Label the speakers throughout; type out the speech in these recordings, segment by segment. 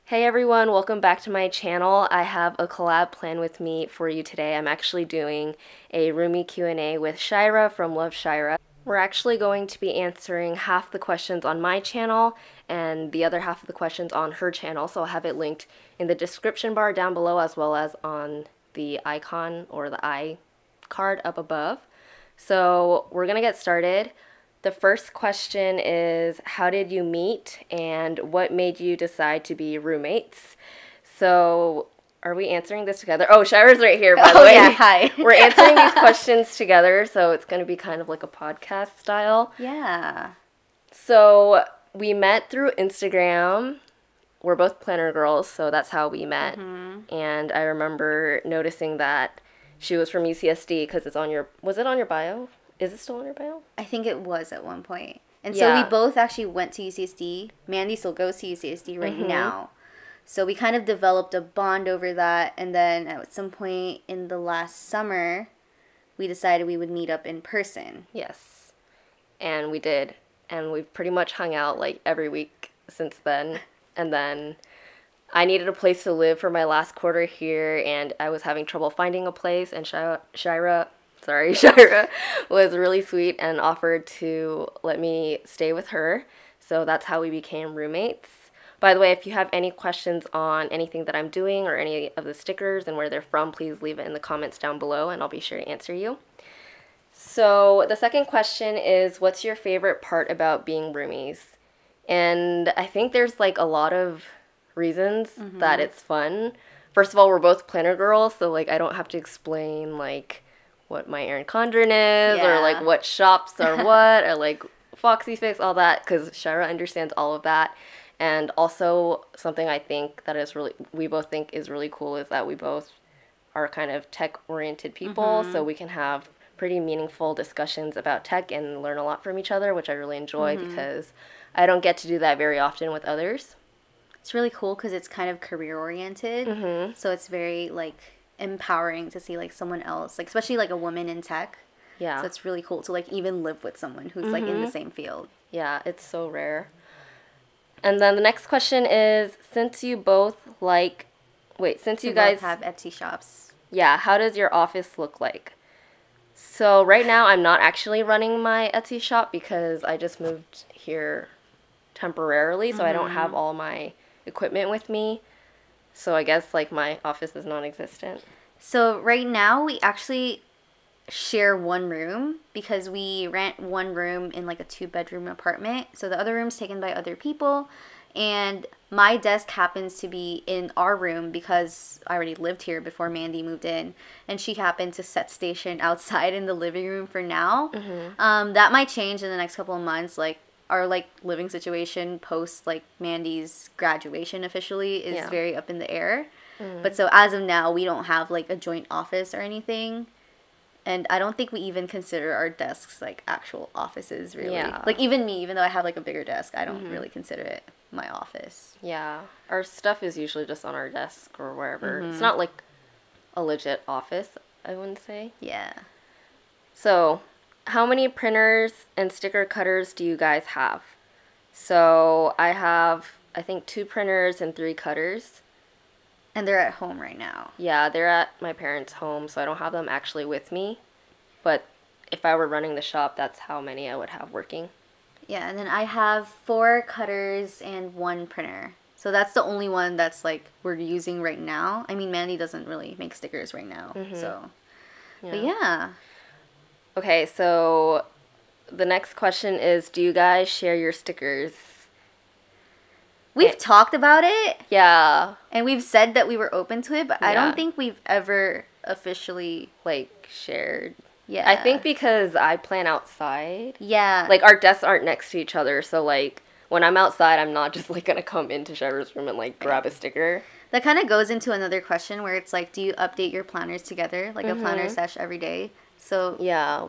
Speaker 1: Hey everyone, welcome back to my channel. I have a collab plan with me for you today. I'm actually doing a Roomie Q&A with Shaira from Love Shaira. We're actually going to be answering half the questions on my channel and the other half of the questions on her channel, so I'll have it linked in the description bar down below as well as on the icon or the I card up above. So we're gonna get started. The first question is, how did you meet and what made you decide to be roommates? So, are we answering this together? Oh, Shaira's right here, by the way.
Speaker 2: Yeah, hi.
Speaker 1: We're answering these questions together, so it's going to be kind of like a podcast style.
Speaker 2: Yeah.
Speaker 1: So, we met through Instagram. We're both planner girls, so that's how we met. And I remember noticing that she was from UCSD because it's on your, was it on your bio? Is it still on your bio?
Speaker 2: I think it was at one point. And
Speaker 1: Yeah.
Speaker 2: so we both actually went to UCSD. Mandy still goes to UCSD right now. So we kind of developed a bond over that. And then at some point in the last summer, we decided we would meet up in person.
Speaker 1: Yes. And we did. And we've pretty much hung out like every week since then. And then I needed a place to live for my last quarter here, and I was having trouble finding a place, and Shaira was really sweet and offered to let me stay with her. So that's how we became roommates. By the way, if you have any questions on anything that I'm doing or any of the stickers and where they're from, please leave it in the comments down below and I'll be sure to answer you. So the second question is, what's your favorite part about being roomies? And I think there's like a lot of reasons that it's fun. First of all, we're both planner girls, so like I don't have to explain like what my Erin Condren is or like what shops are what or like Foxy Fix, all that, because Shaira understands all of that. And also something I think that is really, we both think is really cool is that we both are kind of tech-oriented people, so we can have pretty meaningful discussions about tech and learn a lot from each other, which I really enjoy because I don't get to do that very often with others.
Speaker 2: It's really cool because it's kind of career-oriented. So it's very, like, empowering to see, like, someone else, like, especially, like, a woman in tech.
Speaker 1: Yeah.
Speaker 2: So it's really cool to, like, even live with someone who's, like, in the same field.
Speaker 1: Yeah, it's so rare. And then the next question is, since you both like, since you guys
Speaker 2: both have Etsy shops.
Speaker 1: Yeah, how does your office look like? So right now I'm not actually running my Etsy shop because I just moved here temporarily, so I don't have all my equipment with me. So I guess like my office is non-existent.
Speaker 2: So right now we actually share one room because we rent one room in like a 2-bedroom apartment. So the other room's taken by other people, and my desk happens to be in our room because I already lived here before Mandy moved in, and she happened to set station outside in the living room for now. That might change in the next couple of months. Like our like living situation post like Mandy's graduation officially is very up in the air. But so as of now, we don't have like a joint office or anything. And I don't think we even consider our desks like actual offices, really. Yeah. Like even me, even though I have like a bigger desk, I don't really consider it my office.
Speaker 1: Yeah. Our stuff is usually just on our desk or wherever. It's not like a legit office, I wouldn't say.
Speaker 2: Yeah.
Speaker 1: So, how many printers and sticker cutters do you guys have? So, I have, I think, 2 printers and 3 cutters.
Speaker 2: And they're at home right now.
Speaker 1: Yeah, they're at my parents' home, so I don't have them actually with me. But if I were running the shop, that's how many I would have working.
Speaker 2: Yeah, and then I have 4 cutters and 1 printer. So that's the only one that's like we're using right now. I mean, Mandy doesn't really make stickers right now, so. Yeah. But yeah.
Speaker 1: Okay, so the next question is, do you guys share your stickers?
Speaker 2: We've talked about it.
Speaker 1: Yeah.
Speaker 2: And we've said that we were open to it, but I don't think we've ever officially
Speaker 1: like shared.
Speaker 2: Yeah.
Speaker 1: I think because I plan outside.
Speaker 2: Yeah.
Speaker 1: Like our desks aren't next to each other, so like when I'm outside, I'm not just like gonna come into Shaira's room and like grab a sticker.
Speaker 2: That kind of goes into another question where it's like, do you update your planners together, like a planner sesh every day? So
Speaker 1: yeah,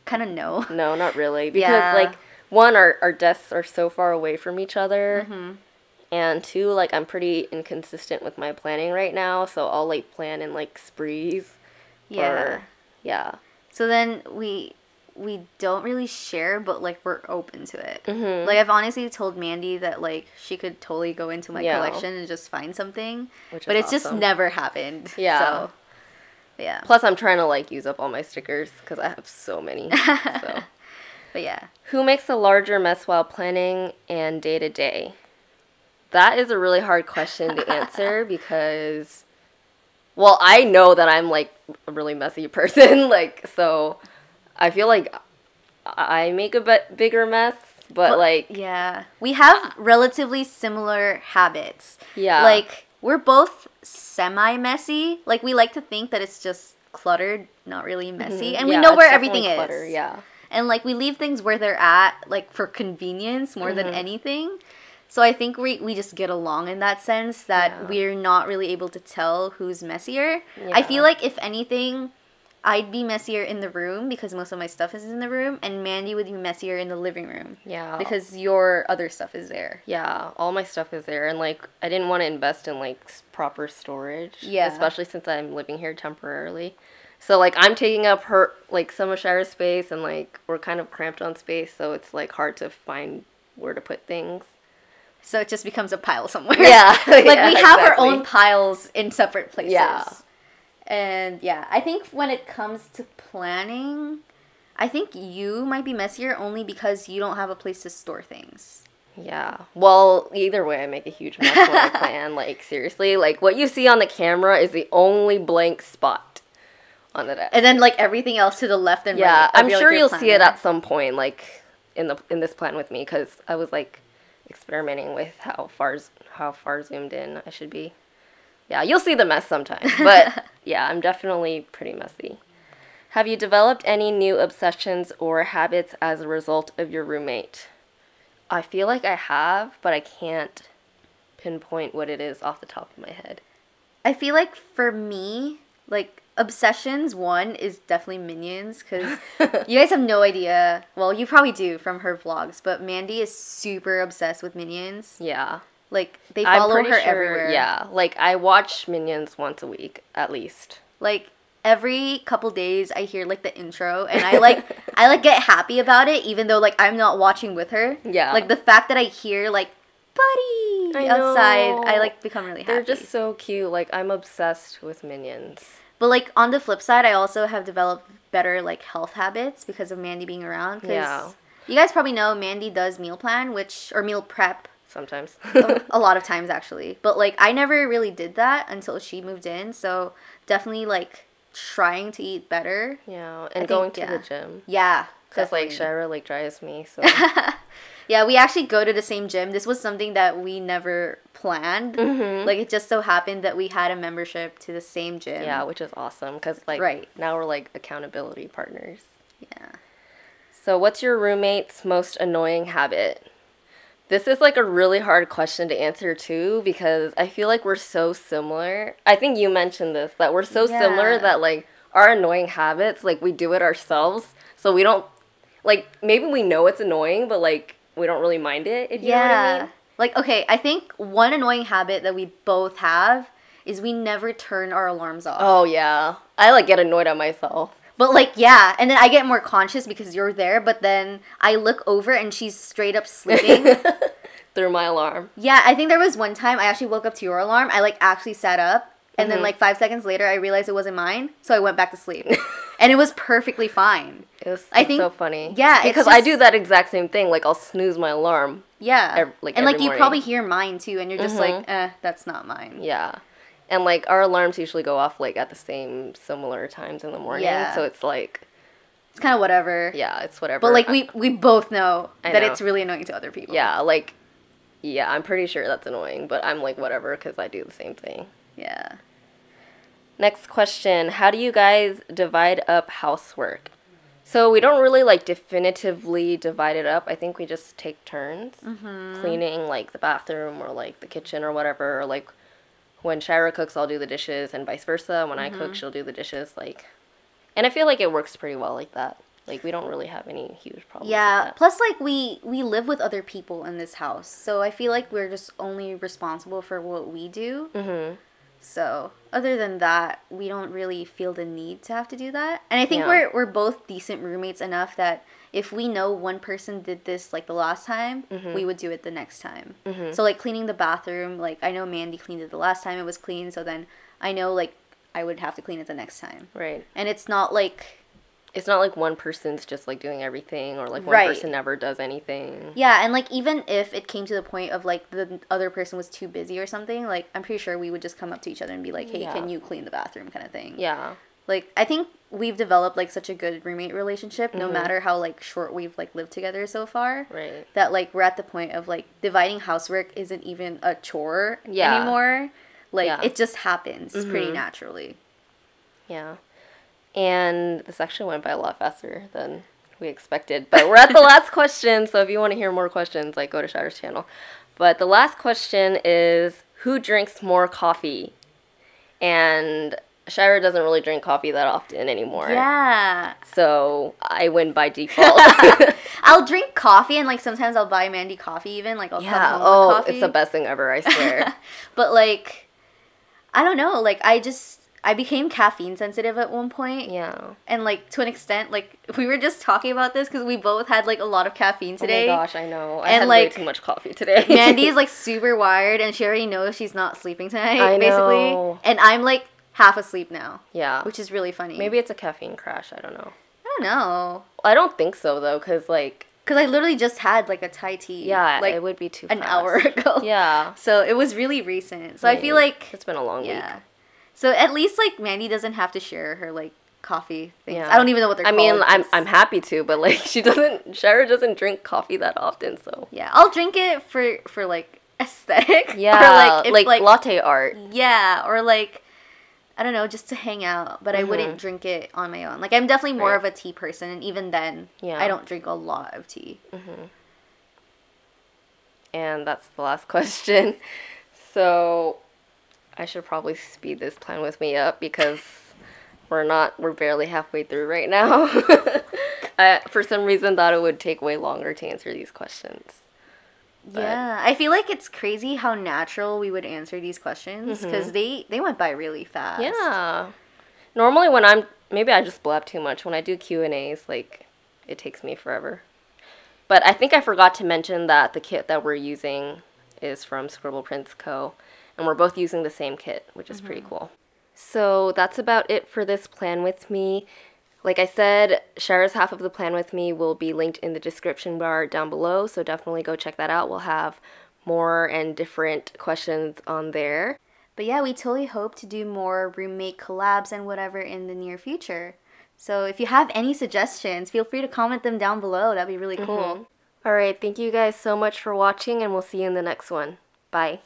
Speaker 2: kind of no.
Speaker 1: No, not really, because like one, our desks are so far away from each other. And 2, like, I'm pretty inconsistent with my planning right now, so I'll, like, plan in, like, sprees.
Speaker 2: Yeah.
Speaker 1: Yeah.
Speaker 2: So then we we don't really share, but like we're open to it. Like I've honestly told Mandy that like she could totally go into my collection and just find something, but it's just never happened.
Speaker 1: Yeah.
Speaker 2: So, yeah.
Speaker 1: Plus, I'm trying to like use up all my stickers because I have so many. So.
Speaker 2: But yeah.
Speaker 1: Who makes a larger mess while planning and day to day? That is a really hard question to answer because, well, I know that I'm like a really messy person, like, so I feel like I make a bit bigger mess, but like...
Speaker 2: Yeah. We have relatively similar habits.
Speaker 1: Yeah.
Speaker 2: Like, we're both semi-messy. Like, we like to think that it's just cluttered, not really messy. And we know where everything is.
Speaker 1: Clutter, yeah.
Speaker 2: And, like, we leave things where they're at, like, for convenience more than anything. So I think we just get along in that sense that we're not really able to tell who's messier. Yeah. I feel like, if anything, I'd be messier in the room because most of my stuff is in the room, and Mandy would be messier in the living room.
Speaker 1: Yeah.
Speaker 2: Because your other stuff is there.
Speaker 1: Yeah, all my stuff is there, and like I didn't want to invest in like proper storage.
Speaker 2: Yeah.
Speaker 1: Especially since I'm living here temporarily. So like I'm taking up her like some of Shaira's space, and like we're kind of cramped on space, so it's like hard to find where to put things.
Speaker 2: So it just becomes a pile somewhere.
Speaker 1: Yeah.
Speaker 2: Like we have our own piles in separate places.
Speaker 1: Yeah.
Speaker 2: And yeah, I think when it comes to planning, I think you might be messier only because you don't have a place to store things.
Speaker 1: Yeah. Well, either way, I make a huge mess when I plan. Like, seriously, like what you see on the camera is the only blank spot on the desk.
Speaker 2: And then like everything else to the left and right.
Speaker 1: Yeah, I'm sure you'll see it at some point, like in this plan with me, because I was like experimenting with how far zoomed in I should be. Yeah, you'll see the mess sometime. But yeah, I'm definitely pretty messy. Have you developed any new obsessions or habits as a result of your roommate? I feel like I have, but I can't pinpoint what it is off the top of my head.
Speaker 2: I feel like for me, like obsessions, one is definitely Minions, because you guys have no idea. Well, you probably do from her vlogs, but Mandy is super obsessed with Minions.
Speaker 1: Yeah.
Speaker 2: Like, they follow her everywhere.
Speaker 1: Yeah, like, I watch Minions once a week, at least.
Speaker 2: Like, every couple days, I hear, like, the intro, and I get happy about it, even though, like, I'm not watching with her.
Speaker 1: Yeah.
Speaker 2: Like, the fact that I hear, like, buddy outside, I, like, become really happy.
Speaker 1: They're just so cute. Like, I'm obsessed with Minions.
Speaker 2: But, like, on the flip side, I also have developed better, like, health habits because of Mandy being around. Because you guys probably know Mandy does meal plan, or meal prep.
Speaker 1: Sometimes.
Speaker 2: A lot of times, actually. But, like, I never really did that until she moved in. So, definitely, like, trying to eat better.
Speaker 1: Yeah, and going to the gym.
Speaker 2: Yeah.
Speaker 1: Because, like, Shaira, like, drives me, so.
Speaker 2: Yeah, we actually go to the same gym. This was something that we never planned. Like, it just so happened that we had a membership to the same gym.
Speaker 1: Yeah, which is awesome. Because, like, now we're, like, accountability partners.
Speaker 2: Yeah.
Speaker 1: So, what's your roommate's most annoying habit? This is, like, a really hard question to answer, too, because I feel like we're so similar. I think you mentioned this, that we're so similar that, like, our annoying habits, like, we do it ourselves. So we don't, like, maybe we know it's annoying, but, like, we don't really mind it, if you know what I mean.
Speaker 2: Like, okay, I think one annoying habit that we both have is we never turn our alarms off.
Speaker 1: Oh, yeah. I, like, get annoyed at myself.
Speaker 2: But, like, yeah, and then I get more conscious because you're there, but then I look over and she's straight up sleeping.
Speaker 1: Through my alarm.
Speaker 2: Yeah, I think there was one time I actually woke up to your alarm. I, like, actually sat up, and then, like, 5 seconds later, I realized it wasn't mine, so I went back to sleep. And it was perfectly fine.
Speaker 1: It's so funny.
Speaker 2: Yeah,
Speaker 1: because I do that exact same thing. Like, I'll snooze my alarm.
Speaker 2: Yeah. And, like, you
Speaker 1: morning.
Speaker 2: probably hear mine, too, and you're just like, that's not mine.
Speaker 1: Yeah. And, like, our alarms usually go off, like, at the same similar times in the morning. Yeah. So it's, like...
Speaker 2: It's kind of whatever.
Speaker 1: Yeah, it's whatever.
Speaker 2: But, like, we both know that it's really annoying to other people.
Speaker 1: Yeah, like... Yeah, I'm pretty sure that's annoying, but I'm, like, whatever, because I do the same thing.
Speaker 2: Yeah.
Speaker 1: Next question. How do you guys divide up housework? So we don't really, like, definitively divide it up. I think we just take turns cleaning, like, the bathroom or, like, the kitchen or whatever, or, like... When Shaira cooks, I'll do the dishes, and vice versa. When I cook, she'll do the dishes, like... And I feel like it works pretty well like that. Like, we don't really have any huge problems with that.
Speaker 2: Plus, like, we live with other people in this house. So I feel like we're just only responsible for what we do. So other than that, we don't really feel the need to have to do that. And I think
Speaker 1: Yeah.
Speaker 2: we're both decent roommates enough that if we know one person did this like the last time, we would do it the next time. So like cleaning the bathroom, like I know Mandy cleaned it the last time it was clean, so then I know like I would have to clean it the next time.
Speaker 1: Right.
Speaker 2: And it's not like
Speaker 1: one person's just like doing everything, or like one
Speaker 2: Right.
Speaker 1: person never does anything.
Speaker 2: yeah, and like even if it came to the point of like the other person was too busy or something, like I'm pretty sure we would just come up to each other and be like, hey,
Speaker 1: Yeah.
Speaker 2: can you clean the bathroom kind of thing.
Speaker 1: Yeah.
Speaker 2: Like I think we've developed like such a good roommate relationship, no matter how like short we've like lived together so far.
Speaker 1: Right.
Speaker 2: That like we're at the point of like dividing housework isn't even a chore
Speaker 1: Yeah.
Speaker 2: anymore. Like
Speaker 1: Yeah.
Speaker 2: it just happens pretty naturally.
Speaker 1: Yeah. And this actually went by a lot faster than we expected. But we're at the last question, so if you want to hear more questions, like go to Shaira's channel. But the last question is, who drinks more coffee? And Shaira doesn't really drink coffee that often anymore.
Speaker 2: Yeah.
Speaker 1: So I win by default.
Speaker 2: I'll drink coffee and like sometimes I'll buy Mandy coffee even. Like I'll
Speaker 1: Yeah.
Speaker 2: come home
Speaker 1: Oh,
Speaker 2: with coffee.
Speaker 1: it's the best thing ever, I swear.
Speaker 2: But like I don't know, like I became caffeine sensitive at one point.
Speaker 1: Yeah.
Speaker 2: And like to an extent, like we were just talking about this because we both had like a lot of caffeine today.
Speaker 1: Oh my gosh, I know. I
Speaker 2: And,
Speaker 1: had
Speaker 2: like,
Speaker 1: way too much coffee today.
Speaker 2: Mandy is like super wired and she already knows she's not sleeping tonight,
Speaker 1: I
Speaker 2: basically.
Speaker 1: know.
Speaker 2: And I'm like half asleep now.
Speaker 1: Yeah.
Speaker 2: Which is really funny.
Speaker 1: Maybe it's a caffeine crash. I don't know.
Speaker 2: I don't know.
Speaker 1: I don't think so, though, because, like...
Speaker 2: Because I literally just had like a Thai tea.
Speaker 1: Yeah,
Speaker 2: like,
Speaker 1: it would be too
Speaker 2: an
Speaker 1: fast.
Speaker 2: hour ago.
Speaker 1: Yeah.
Speaker 2: So it was really recent. So I feel like...
Speaker 1: It's been a long week.
Speaker 2: So at least like Mandy doesn't have to share her like coffee things.
Speaker 1: Yeah.
Speaker 2: I don't even know what they're called.
Speaker 1: I mean, I'm happy to, but like Shaira doesn't drink coffee that often, so.
Speaker 2: Yeah, I'll drink it for like aesthetic.
Speaker 1: Yeah,
Speaker 2: or, if,
Speaker 1: like latte art.
Speaker 2: Yeah, or like I don't know, just to hang out, but I wouldn't drink it on my own. Like I'm definitely more of a tea person, and even then, I don't drink a lot of tea.
Speaker 1: And that's the last question. So I should probably speed this plan with me up because we're barely halfway through right now. I, for some reason, thought it would take way longer to answer these questions. But
Speaker 2: yeah, I feel like it's crazy how natural we would answer these questions because they went by really fast.
Speaker 1: Yeah. Normally maybe I just blab too much. When I do Q&As, like, it takes me forever. But I think I forgot to mention that the kit that we're using is from ThumbPrints Co. And we're both using the same kit, which is pretty cool. So that's about it for this plan with me. Like I said, Shaira's half of the plan with me will be linked in the description bar down below, so definitely go check that out. We'll have more and different questions on there.
Speaker 2: But yeah, we totally hope to do more roommate collabs and whatever in the near future. So if you have any suggestions, feel free to comment them down below. That'd be really cool.
Speaker 1: Alright, thank you guys so much for watching, and we'll see you in the next one. Bye.